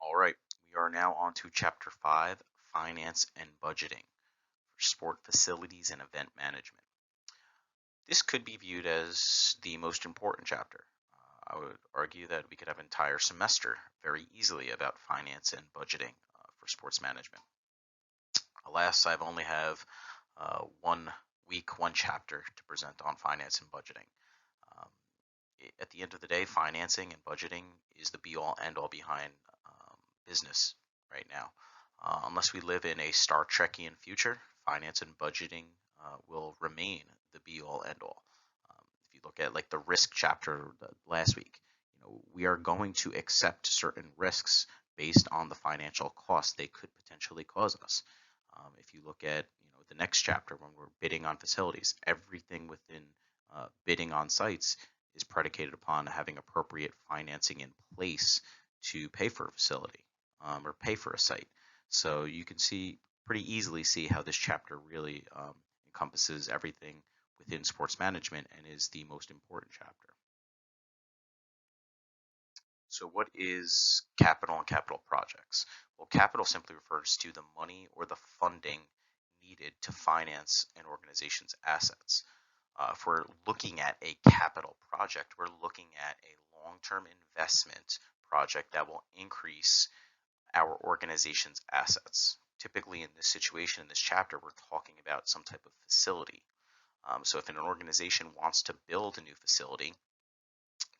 All right, we are now on to Chapter 5, Finance and Budgeting for Sport Facilities and Event Management. This could be viewed as the most important chapter. I would argue that we could have an entire semester very easily about finance and budgeting for sports management. Alas, I've only have 1 week, 1 chapter to present on finance and budgeting. Um, at the end of the day, financing and budgeting is the be-all, end-all behind business right now. Unless we live in a Star Trekian future, finance and budgeting will remain the be-all, end-all. If you look at like the risk chapter last week, we are going to accept certain risks based on the financial cost they could potentially cause us. If you look at the next chapter when we're bidding on facilities, everything within bidding on sites is predicated upon having appropriate financing in place to pay for a facility or pay for a site. So you can pretty easily see how this chapter really encompasses everything within sports management and is the most important chapter. So what is capital and capital projects? Well, capital simply refers to the money or the funding needed to finance an organization's assets. If we're looking at a capital project, we're looking at a long-term investment project that will increase our organization's assets. Typically in this situation, in this chapter, we're talking about some type of facility. So if an organization wants to build a new facility,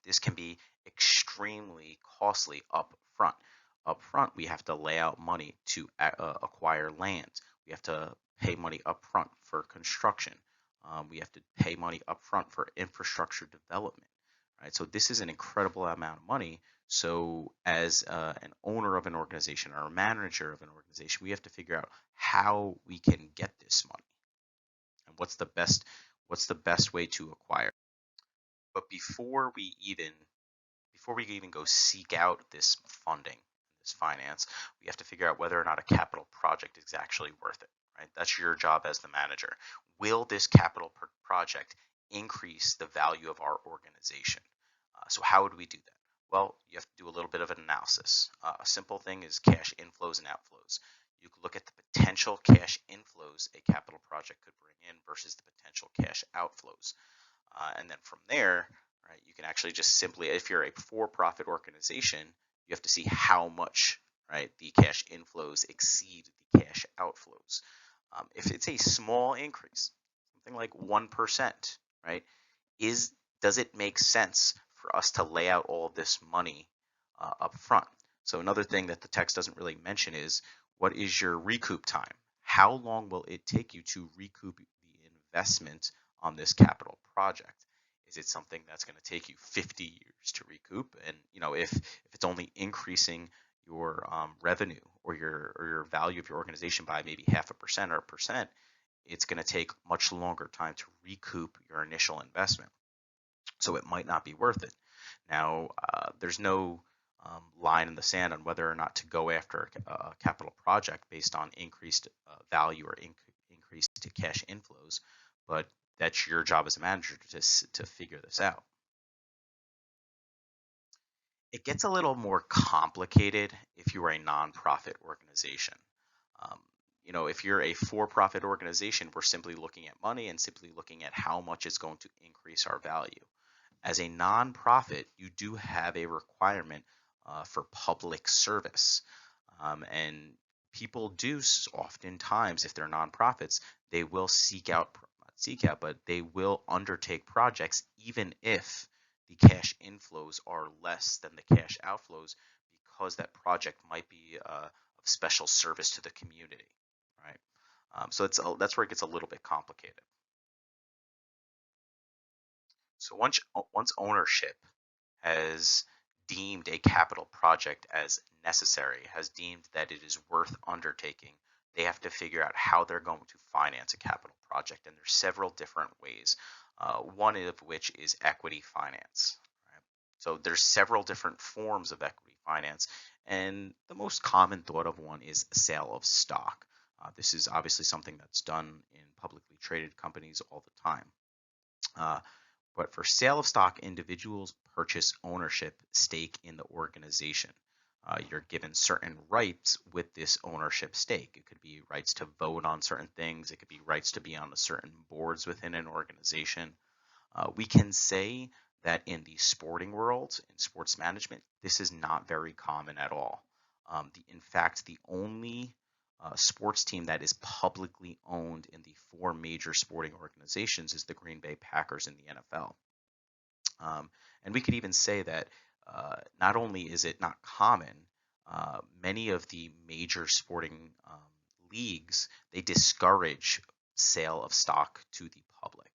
this can be extremely costly up front. Up front, we have to lay out money to acquire land. We have to pay money up front for construction. We have to pay money up front for infrastructure development. Right? So this is an incredible amount of money. So as an owner of an organization or a manager of an organization, we have to figure out how we can get this money and what's the best way to acquire. But before we even go seek out this funding, this finance, we have to figure out whether or not a capital project is actually worth it. Right? That's your job as the manager. Will this capital project increase the value of our organization? So how would we do that? Well, you have to do a little bit of an analysis. A simple thing is cash inflows and outflows. You could look at the potential cash inflows a capital project could bring in versus the potential cash outflows. And then from there, right, you can actually just simply, if you're a for-profit organization, you have to see how much, right, the cash inflows exceed the cash outflows. If it's a small increase, something like 1%, right, does it make sense for us to lay out all of this money up front? So another thing that the text doesn't really mention is, what is your recoup time? How long will it take you to recoup the investment on this capital project? Is it something that's going to take you 50 years to recoup? And if it's only increasing your revenue or your value of your organization by maybe 0.5% or 1%, it's going to take much longer time to recoup your initial investment. So it might not be worth it. Now, there's no line in the sand on whether or not to go after a capital project based on increased value or increased cash inflows, but that's your job as a manager to figure this out. It gets a little more complicated if you are a nonprofit organization. If you're a for-profit organization, we're simply looking at money and simply looking at how much it's going to increase our value. As a nonprofit, you do have a requirement for public service. And people do oftentimes, if they're nonprofits, they will but they will undertake projects even if the cash inflows are less than the cash outflows, because that project might be of special service to the community, right? So that's where it gets a little bit complicated. So once ownership has deemed a capital project as necessary, has deemed that it is worth undertaking, they have to figure out how they're going to finance a capital project. And there's several different ways, one of which is equity finance. Right? So there's several different forms of equity finance, and the most common thought of one is sale of stock. This is obviously something that's done in publicly traded companies all the time. But for sale of stock, individuals purchase ownership stake in the organization. You're given certain rights with this ownership stake. It could be rights to vote on certain things. It could be rights to be on a certain boards within an organization. We can say that in the sporting world, in sports management, this is not very common at all. In fact, the only sports team that is publicly owned in the four major sporting organizations is the Green Bay Packers in the NFL. And we could even say that not only is it not common, many of the major sporting leagues, they discourage sale of stock to the public.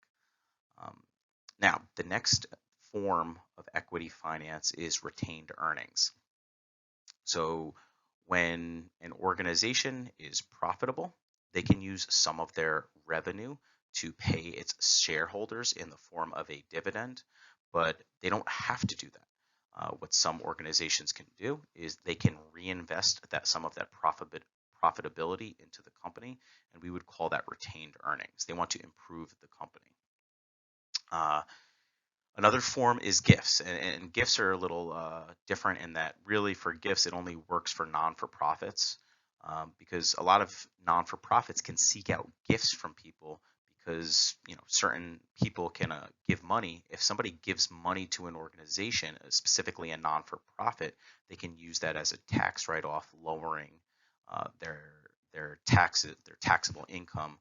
Now, the next form of equity finance is retained earnings. So when an organization is profitable, they can use some of their revenue to pay its shareholders in the form of a dividend, but they don't have to do that. What some organizations can do is they can reinvest some of that profitability into the company, and we would call that retained earnings. They want to improve the company. Another form is gifts, and gifts are a little different in that really for gifts it only works for non-for-profits, because a lot of non-for-profits can seek out gifts from people because certain people can give money. If somebody gives money to an organization, specifically a non-for-profit, they can use that as a tax write-off, lowering their taxable income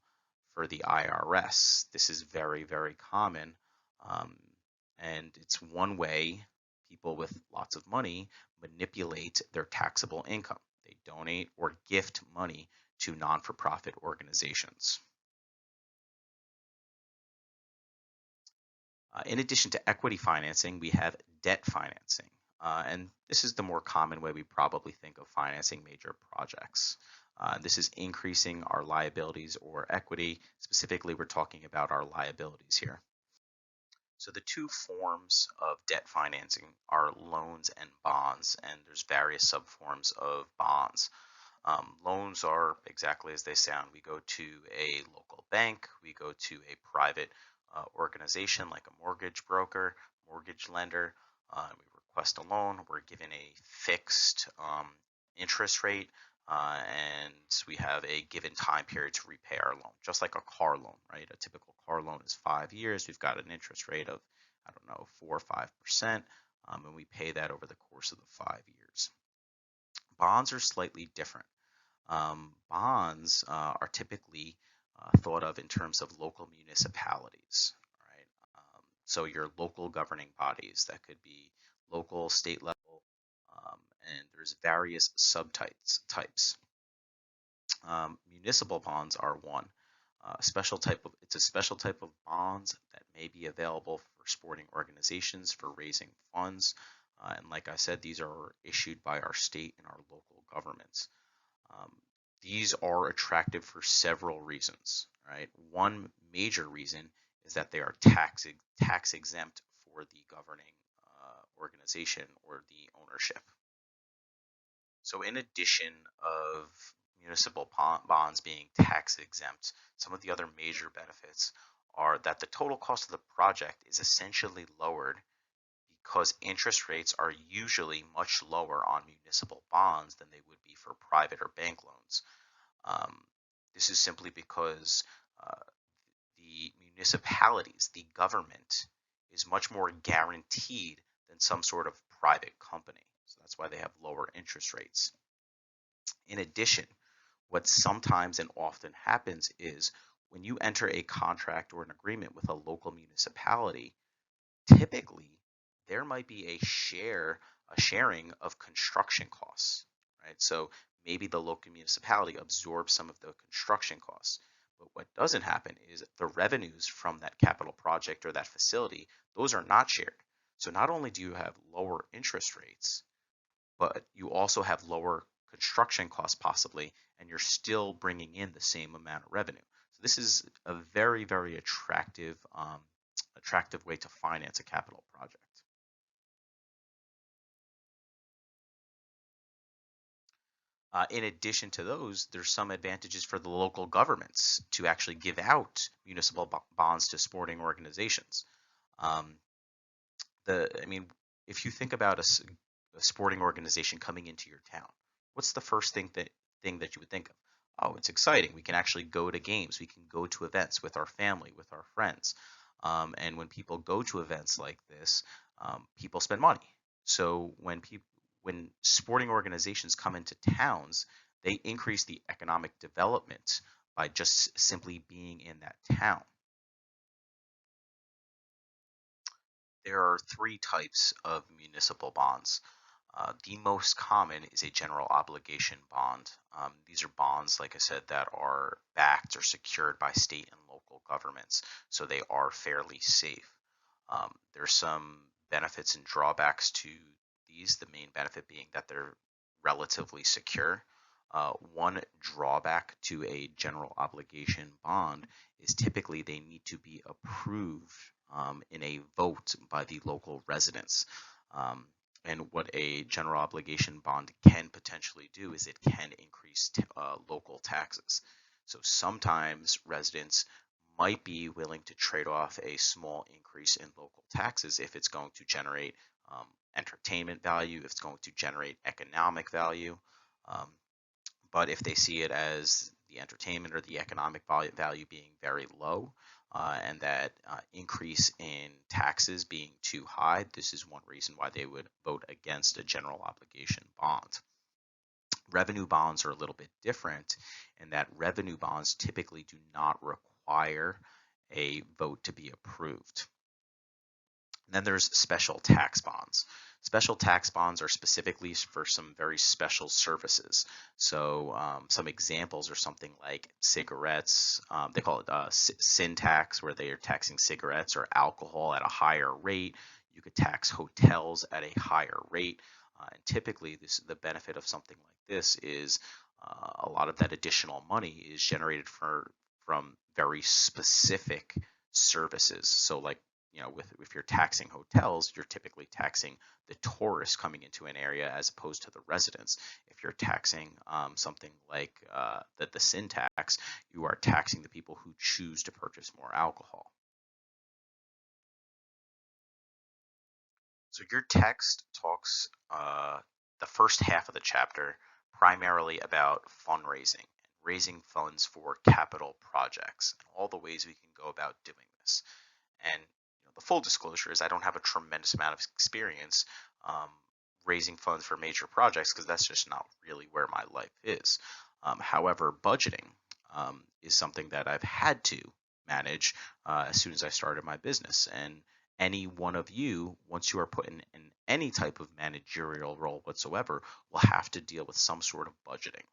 for the IRS. This is very, very common. And it's one way people with lots of money manipulate their taxable income. They donate or gift money to non-for-profit organizations. In addition to equity financing, we have debt financing. And this is the more common way we probably think of financing major projects. This is increasing our liabilities or equity. Specifically, we're talking about our liabilities here. So the two forms of debt financing are loans and bonds, and there's various subforms of bonds. Loans are exactly as they sound. We go to a local bank, we go to a private organization like a mortgage broker, mortgage lender. We request a loan. We're given a fixed interest rate, and we have a given time period to repay our loan, just like a car loan, right? A typical car loan is 5 years. We've got an interest rate of, 4 or 5%, and we pay that over the course of the 5 years. Bonds are slightly different. Bonds are typically thought of in terms of local municipalities, right? So your local governing bodies, that could be local, state level, and there's various subtypes. Municipal bonds are one. It's a special type of bonds that may be available for sporting organizations for raising funds. And like I said, these are issued by our state and our local governments. These are attractive for several reasons, right? One major reason is that they are tax exempt for the governing organization or the ownership. So in addition of municipal bonds being tax exempt, some of the other major benefits are that the total cost of the project is essentially lowered because interest rates are usually much lower on municipal bonds than they would be for private or bank loans. This is simply because the municipalities, the government, is much more guaranteed than some sort of private company. So that's why they have lower interest rates. In addition, what sometimes and often happens is when you enter a contract or an agreement with a local municipality, typically there might be a sharing of construction costs, right? So maybe the local municipality absorbs some of the construction costs. But what doesn't happen is the revenues from that capital project or that facility, those are not shared. So not only do you have lower interest rates, but you also have lower construction costs possibly, and you're still bringing in the same amount of revenue. So this is a very, very attractive way to finance a capital project. In addition to those, there's some advantages for the local governments to actually give out municipal bonds to sporting organizations. If you think about a sporting organization coming into your town, what's the first thing that you would think of? Oh, it's exciting. We can actually go to games. We can go to events with our family, with our friends. And when people go to events like this, people spend money. So when sporting organizations come into towns, they increase the economic development by just simply being in that town. There are three types of municipal bonds. The most common is a general obligation bond. These are bonds, like I said, that are backed or secured by state and local governments, so they are fairly safe. There's some benefits and drawbacks to these, the main benefit being that they're relatively secure. One drawback to a general obligation bond is typically they need to be approved in a vote by the local residents. And what a general obligation bond can potentially do is it can increase local taxes. So sometimes residents might be willing to trade off a small increase in local taxes if it's going to generate entertainment value, if it's going to generate economic value. Um, but if they see it as the entertainment or the economic value being very low, and that increase in taxes being too high, this is one reason why they would vote against a general obligation bond. Revenue bonds are a little bit different in that revenue bonds typically do not require a vote to be approved. And then there's special tax bonds. Special tax bonds are specifically for some very special services. So some examples are something like cigarettes. They call it sin tax, where they are taxing cigarettes or alcohol at a higher rate. You could tax hotels at a higher rate. And typically, the benefit of something like this is a lot of that additional money is generated from very specific services. So like, if you're taxing hotels, you're typically taxing the tourists coming into an area as opposed to the residents. If you're taxing something like the sin tax, you are taxing the people who choose to purchase more alcohol. So your text talks the first half of the chapter primarily about fundraising and raising funds for capital projects and all the ways we can go about doing this. And the full disclosure is I don't have a tremendous amount of experience raising funds for major projects because that's just not really where my life is. However, budgeting is something that I've had to manage as soon as I started my business. And any one of you, once you are put in any type of managerial role whatsoever, will have to deal with some sort of budgeting.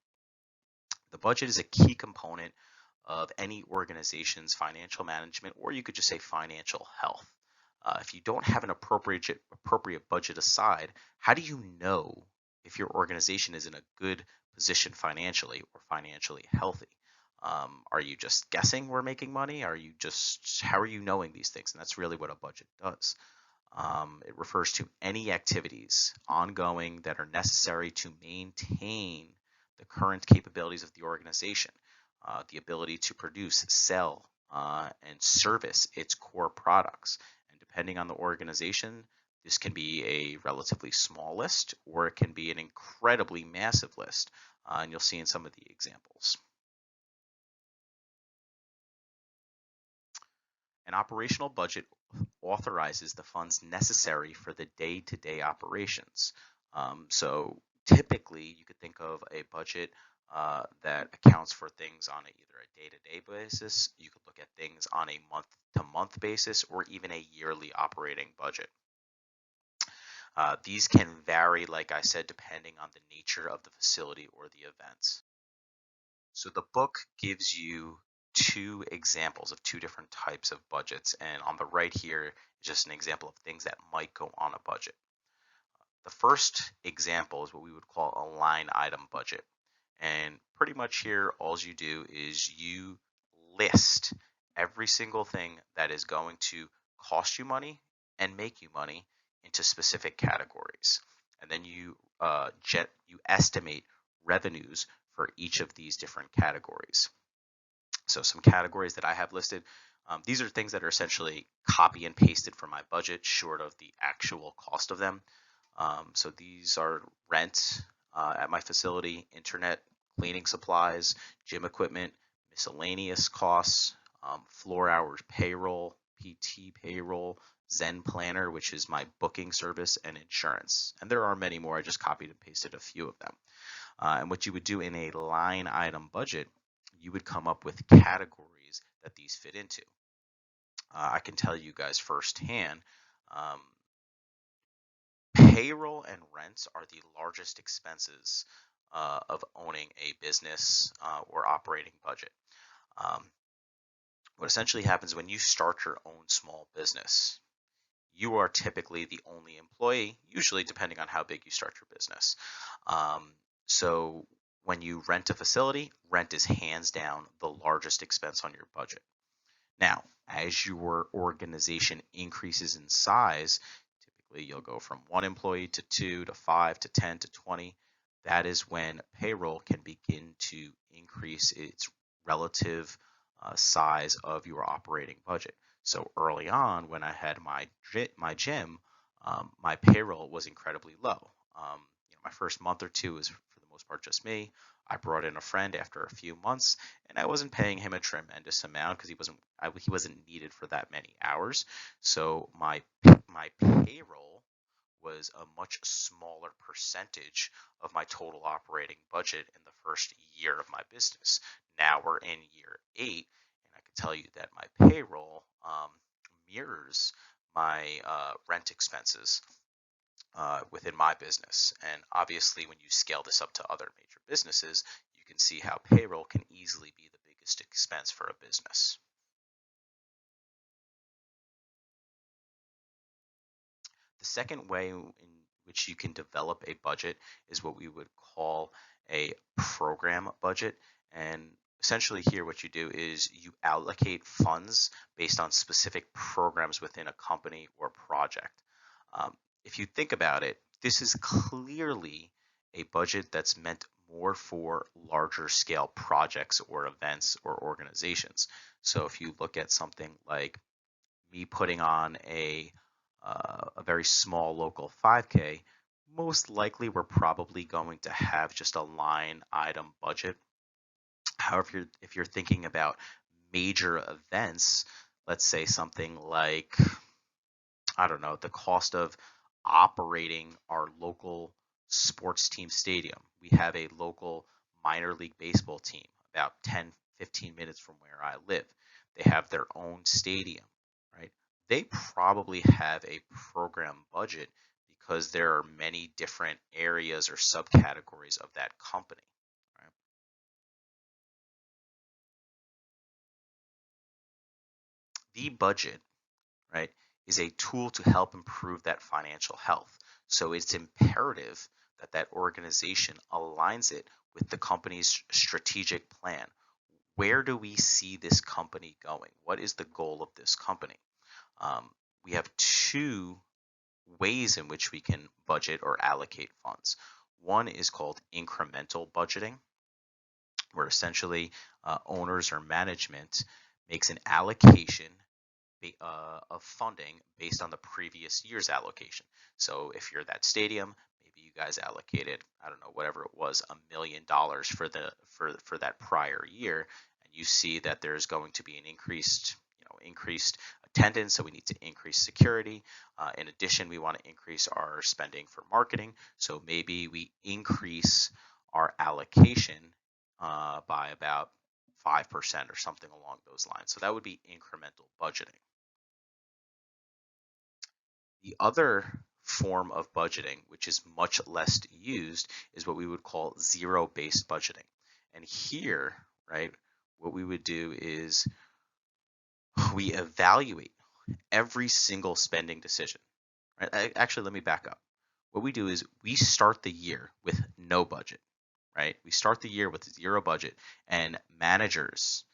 The budget is a key component of any organization's financial management, or you could just say financial health. If you don't have an appropriate budget aside, how do you know if your organization is in a good position financially or financially healthy? Are you just guessing we're making money? How are you knowing these things? And that's really what a budget does. It refers to any activities ongoing that are necessary to maintain the current capabilities of the organization, the ability to produce, sell, and service its core products. And depending on the organization, this can be a relatively small list or it can be an incredibly massive list. And you'll see in some of the examples. An operational budget authorizes the funds necessary for the day-to-day operations. So typically, you could think of a budget that accounts for things on either a day-to-day basis. You could look at things on a month-to-month basis, or even a yearly operating budget. These can vary, like I said, depending on the nature of the facility or the event. So the book gives you two examples of two different types of budgets, and on the right here is just an example of things that might go on a budget. The first example is what we would call a line item budget, and pretty much here all you do is you list every single thing that is going to cost you money and make you money into specific categories, and then you estimate revenues for each of these different categories. So some categories that I have listed, these are things that are essentially copy and pasted from my budget, short of the actual cost of them. So these are rent at my facility, internet, cleaning supplies, gym equipment, miscellaneous costs, floor hours payroll, PT payroll, Zen Planner, which is my booking service, and insurance. And there are many more. I just copied and pasted a few of them. And what you would do in a line item budget, you would come up with categories that these fit into. I can tell you guys firsthand, um, payroll and rents are the largest expenses of owning a business or operating budget. Um, what essentially happens when you start your own small business, you are typically the only employee, usually depending on how big you start your business. So when you rent a facility, rent is hands down the largest expense on your budget. Now, as your organization increases in size, typically you'll go from 1 employee to 2 to 5 to 10 to 20. That is when payroll can begin to increase its relative size of your operating budget. So early on, when I had my gym, my payroll was incredibly low. My first month or two was for the most part just me. I brought in a friend after a few months, and I wasn't paying him a tremendous amount because he wasn't needed for that many hours. So my payroll was a much smaller percentage of my total operating budget in the first year of my business. Now we're in year 8, and I can tell you that my payroll mirrors my rent expenses within my business. And obviously, when you scale this up to other major businesses, you can see how payroll can easily be the biggest expense for a business. The second way in which you can develop a budget is what we would call a program budget. And essentially here what you do is you allocate funds based on specific programs within a company or project. If you think about it, this is clearly a budget that's meant more for larger scale projects or events or organizations. So if you look at something like me putting on a very small local 5K, most likely we're probably going to have just a line item budget. However, if you're thinking about major events, let's say something like, I don't know, the cost of operating our local sports team stadium. We have a local minor league baseball team about 10, 15 minutes from where I live. They have their own stadium, right? They probably have a program budget because there are many different areas or subcategories of that company, right? The budget, right, is a tool to help improve that financial health. So it's imperative that that organization aligns it with the company's strategic plan. Where do we see this company going? What is the goal of this company? We have two ways in which we can budget or allocate funds. One is called incremental budgeting, where essentially owners or management makes an allocation of funding based on the previous year's allocation. So if you're that stadium, maybe you guys allocated, I don't know, whatever it was, $1 million for that prior year, and you see that there's going to be an increased attendance, so we need to increase security. In addition, we want to increase our spending for marketing, so maybe we increase our allocation by about 5% or something along those lines. So that would be incremental budgeting. The other form of budgeting, which is much less used, is what we would call zero-based budgeting. And here, right, what we would do is we evaluate every single spending decision. Right? Actually, let me back up. What we do is we start the year with no budget, right? We start the year with zero budget, and managers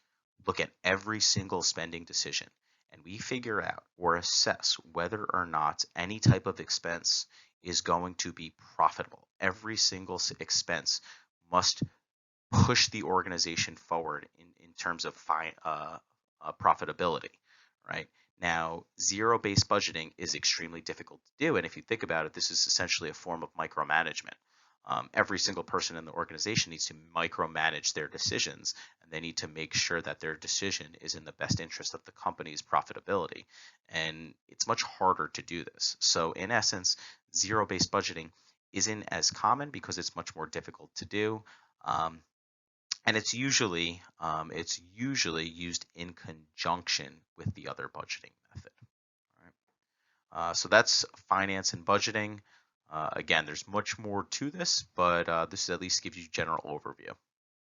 look at every single spending decision, and we figure out or assess whether or not any type of expense is going to be profitable. Every single expense must push the organization forward in terms of profitability, right? Now, zero-based budgeting is extremely difficult to do, and if you think about it, this is essentially a form of micromanagement. Every single person in the organization needs to micromanage their decisions, and they need to make sure that their decision is in the best interest of the company's profitability. And it's much harder to do this. So, in essence, zero-based budgeting isn't as common because it's much more difficult to do. Um, and it's usually used in conjunction with the other budgeting method. Right? So that's finance and budgeting. Again, there's much more to this, but this at least gives you general overview.